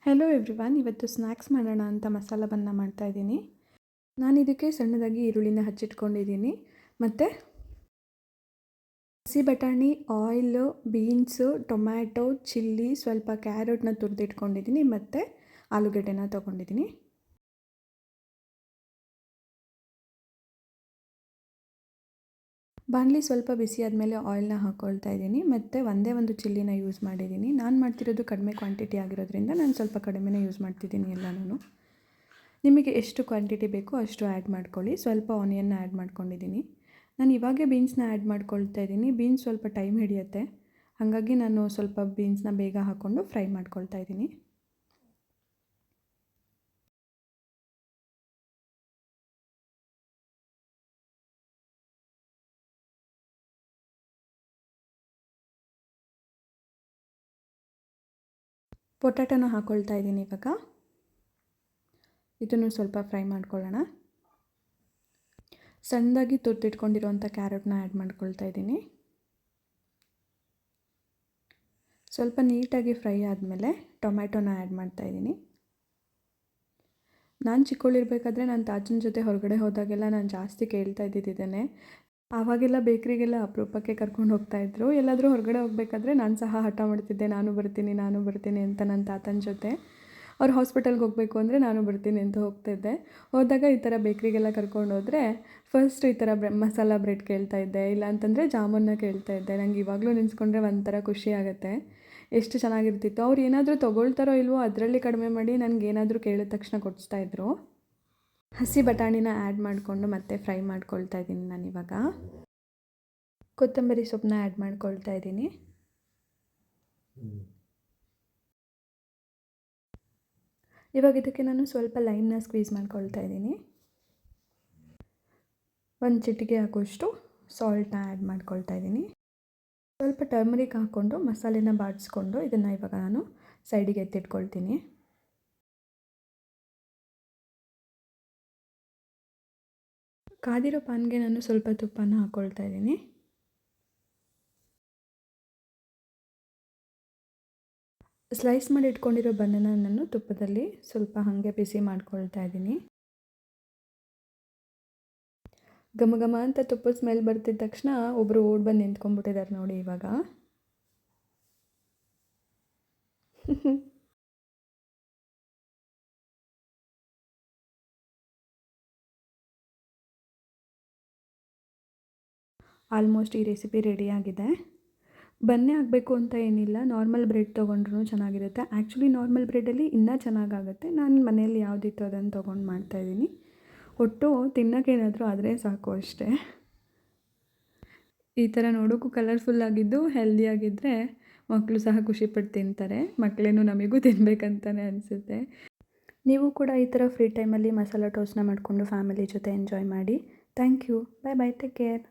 Hello everyone, ಇವತ್ತು snacks ಮಾಡೋಣ ಅಂತ ಮಸಾಲ ಬನ್ನ ಮಾಡ್ತಾಯಿದ್ದೀನಿ. ನಾನು ಇದಕ್ಕೆ ಸಣ್ಣದಾಗಿ ಈರುಳ್ಳಿನ ಹಚ್ಚಿಟ್ಕೊಂಡಿದ್ದೀನಿ. ಮತ್ತು ಹಸಿ ಬಟಾಣಿ, ಆಯಿಲು, ಬೀನ್ಸು, ಟೊಮ್ಯಾಟೊ, ಚಿಲ್ಲಿ, ಸ್ವಲ್ಪ ಕ್ಯಾರೆಟ್ನ ತುರಿದಿಟ್ಕೊಂಡಿದ್ದೀನಿ. ಮತ್ತು ಆಲೂಗಡ್ಡೆನ ತೊಗೊಂಡಿದ್ದೀನಿ. ಬಾಣಲಿ ಸ್ವಲ್ಪ ಬಿಸಿ ಆದಮೇಲೆ ಆಯಿಲ್ನ ಹಾಕ್ಕೊಳ್ತಾ ಇದ್ದೀನಿ. ಮತ್ತು ಒಂದೇ ಒಂದು ಚಿಲ್ಲಿನ ಯೂಸ್ ಮಾಡಿದ್ದೀನಿ. ನಾನು ಮಾಡ್ತಿರೋದು ಕಡಿಮೆ ಕ್ವಾಂಟಿಟಿ ಆಗಿರೋದ್ರಿಂದ ನಾನು ಸ್ವಲ್ಪ ಕಡಿಮೆನೇ ಯೂಸ್ ಮಾಡ್ತಿದ್ದೀನಿ ಎಲ್ಲನೂ. ನಿಮಗೆ ಎಷ್ಟು ಕ್ವಾಂಟಿಟಿ ಬೇಕೋ ಅಷ್ಟು ಆ್ಯಡ್ ಮಾಡ್ಕೊಳ್ಳಿ. ಸ್ವಲ್ಪ ಆನಿಯನ್ನ ಆ್ಯಡ್ ಮಾಡ್ಕೊಂಡಿದ್ದೀನಿ. ನಾನು ಇವಾಗೇ ಬೀನ್ಸ್ನ ಆ್ಯಡ್ ಮಾಡ್ಕೊಳ್ತಾ ಇದ್ದೀನಿ. ಬೀನ್ಸ್ ಸ್ವಲ್ಪ ಟೈಮ್ ಹಿಡಿಯುತ್ತೆ, ಹಾಗಾಗಿ ನಾನು ಸ್ವಲ್ಪ ಬೀನ್ಸ್ನ ಬೇಗ ಹಾಕ್ಕೊಂಡು ಫ್ರೈ ಮಾಡ್ಕೊಳ್ತಾ ಇದ್ದೀನಿ. ಪೊಟ್ಯಾಟೊನ ಹಾಕ್ಕೊಳ್ತಾ ಇದ್ದೀನಿ. ಇವಾಗ ಇದನ್ನು ಸ್ವಲ್ಪ ಫ್ರೈ ಮಾಡ್ಕೊಳ್ಳೋಣ. ಸಣ್ಣದಾಗಿ ತುರಿದಿಟ್ಕೊಂಡಿರೋಂಥ ಕ್ಯಾರೆಟ್ನ ಆ್ಯಡ್ ಮಾಡ್ಕೊಳ್ತಾ ಇದ್ದೀನಿ. ಸ್ವಲ್ಪ ನೀಟಾಗಿ ಫ್ರೈ ಆದಮೇಲೆ ಟೊಮ್ಯಾಟೊನ ಆ್ಯಡ್ ಮಾಡ್ತಾಯಿದ್ದೀನಿ. ನಾನು ಚಿಕ್ಕವಳಿರ್ಬೇಕಾದ್ರೆ ನನ್ನ ತಾತನ ಜೊತೆ ಹೊರಗಡೆ ಹೋದಾಗೆಲ್ಲ ನಾನು ಜಾಸ್ತಿ ಕೇಳ್ತಾ ಇದ್ದಿದ್ದೇನೆ. ಆವಾಗೆಲ್ಲ ಬೇಕ್ರಿಗೆಲ್ಲ ಅಪರೂಪಕ್ಕೆ ಕರ್ಕೊಂಡು ಹೋಗ್ತಾಯಿದ್ರು. ಎಲ್ಲಾದರೂ ಹೊರಗಡೆ ಹೋಗಬೇಕಾದ್ರೆ ನಾನು ಸಹ ಹಠ ಮಾಡ್ತಿದ್ದೆ, ನಾನು ಬರ್ತೀನಿ ಅಂತ ನನ್ನ ತಾತನ ಜೊತೆ. ಅವ್ರು ಹಾಸ್ಪಿಟಲ್ಗೆ ಹೋಗಬೇಕು ಅಂದರೆ ನಾನು ಬರ್ತೀನಿ ಅಂತ ಹೋಗ್ತಾಯಿದ್ದೆ. ಹೋದಾಗ ಈ ಥರ ಬೇಕ್ರಿಗೆಲ್ಲ ಕರ್ಕೊಂಡು ಹೋದರೆ ಫಸ್ಟ್ ಈ ಥರ ಮಸಾಲ ಬ್ರೆಡ್ ಕೇಳ್ತಾಯಿದ್ದೆ, ಇಲ್ಲ ಅಂತಂದರೆ ಜಾಮೂನ್ನ ಕೇಳ್ತಾಯಿದ್ದೆ. ನಂಗೆ ಇವಾಗಲೂ ನೆನೆಸ್ಕೊಂಡ್ರೆ ಒಂಥರ ಖುಷಿ ಆಗುತ್ತೆ. ಎಷ್ಟು ಚೆನ್ನಾಗಿರ್ತಿತ್ತು. ಅವ್ರು ಏನಾದರೂ ತೊಗೊಳ್ತಾರೋ ಇಲ್ವೋ ಅದರಲ್ಲಿ ಕಡಿಮೆ ಮಾಡಿ ನನಗೇನಾದರೂ ಕೇಳಿದ ತಕ್ಷಣ ಕೊಡಿಸ್ತಾಯಿದ್ರು. ಹಸಿ ಬಟಾಣಿನ ಆ್ಯಡ್ ಮಾಡಿಕೊಂಡು ಮತ್ತೆ ಫ್ರೈ ಮಾಡ್ಕೊಳ್ತಾ ಇದ್ದೀನಿ ನಾನಿವಾಗ. ಕೊತ್ತಂಬರಿ ಸೊಪ್ಪನ್ನ ಆ್ಯಡ್ ಮಾಡ್ಕೊಳ್ತಾ ಇದ್ದೀನಿ. ಇವಾಗ ಇದಕ್ಕೆ ನಾನು ಸ್ವಲ್ಪ ಲೈಮ್ನ ಸ್ಕ್ವೀಸ್ ಮಾಡ್ಕೊಳ್ತಾ ಇದ್ದೀನಿ. ಒಂದು ಚಿಟಿಕೆ ಹಾಕೋಷ್ಟು ಸಾಲ್ಟ್ನ ಆ್ಯಡ್ ಮಾಡ್ಕೊಳ್ತಾ ಇದ್ದೀನಿ. ಸ್ವಲ್ಪ ಟರ್ಮರಿಕ್ ಹಾಕ್ಕೊಂಡು ಮಸಾಲೆನ ಬಾಡಿಸ್ಕೊಂಡು ಇದನ್ನು ಇವಾಗ ನಾನು ಸೈಡಿಗೆ ಎತ್ತಿಟ್ಕೊಳ್ತೀನಿ. ಕಾದಿರೋ ಪಾನ್ಗೆ ನಾನು ಸ್ವಲ್ಪ ತುಪ್ಪನ ಹಾಕ್ಕೊಳ್ತಾ ಇದ್ದೀನಿ. ಸ್ಲೈಸ್ ಮಾಡಿ ಇಟ್ಕೊಂಡಿರೋ ಬನ್ನನ ನಾನು ತುಪ್ಪದಲ್ಲಿ ಸ್ವಲ್ಪ ಹಾಗೆ ಬಿಸಿ ಮಾಡ್ಕೊಳ್ತಾ ಇದ್ದೀನಿ. ಘಮ ಘಮ ಅಂತ ತುಪ್ಪದ ಸ್ಮೆಲ್ ಬರ್ತಿದ್ದ ತಕ್ಷಣ ಒಬ್ಬರು ಓಡಿ ಬಂದು ನಿಂತ್ಕೊಂಡ್ಬಿಟ್ಟಿದ್ದಾರೆ ನೋಡಿ ಇವಾಗ. ಆಲ್ಮೋಸ್ಟ್ ಈ ರೆಸಿಪಿ ರೆಡಿಯಾಗಿದೆ. ಬನ್ನೇ ಆಗಬೇಕು ಅಂತ ಏನಿಲ್ಲ, ನಾರ್ಮಲ್ ಬ್ರೆಡ್ ತೊಗೊಂಡ್ರೂ ಚೆನ್ನಾಗಿರುತ್ತೆ. ಆ್ಯಕ್ಚುಲಿ ನಾರ್ಮಲ್ ಬ್ರೆಡ್ಡಲ್ಲಿ ಇನ್ನೂ ಚೆನ್ನಾಗಾಗುತ್ತೆ. ನಾನು ಮನೆಯಲ್ಲಿ ಯಾವುದಿತ್ತು ಅದನ್ನು ತೊಗೊಂಡು ಮಾಡ್ತಾಯಿದ್ದೀನಿ. ಒಟ್ಟು ತಿನ್ನೋಕ್ಕೇನಾದರೂ ಆದರೆ ಸಾಕು ಅಷ್ಟೇ. ಈ ಥರ ನೋಡೋಕ್ಕೂ ಕಲರ್ಫುಲ್ಲಾಗಿದ್ದು ಹೆಲ್ದಿಯಾಗಿದ್ದರೆ ಮಕ್ಕಳು ಸಹ ಖುಷಿಪಟ್ಟು ತಿಂತಾರೆ. ಮಕ್ಕಳೇನು ನಮಗೂ ತಿನ್ನಬೇಕಂತಲೇ ಅನಿಸುತ್ತೆ. ನೀವು ಕೂಡ ಈ ಥರ ಫ್ರೀ ಟೈಮಲ್ಲಿ ಮಸಾಲ ಟೋಸ್ಟ್ನ ಮಾಡಿಕೊಂಡು ಫ್ಯಾಮಿಲಿ ಜೊತೆ ಎಂಜಾಯ್ ಮಾಡಿ. Thank you. Bye bye, take care.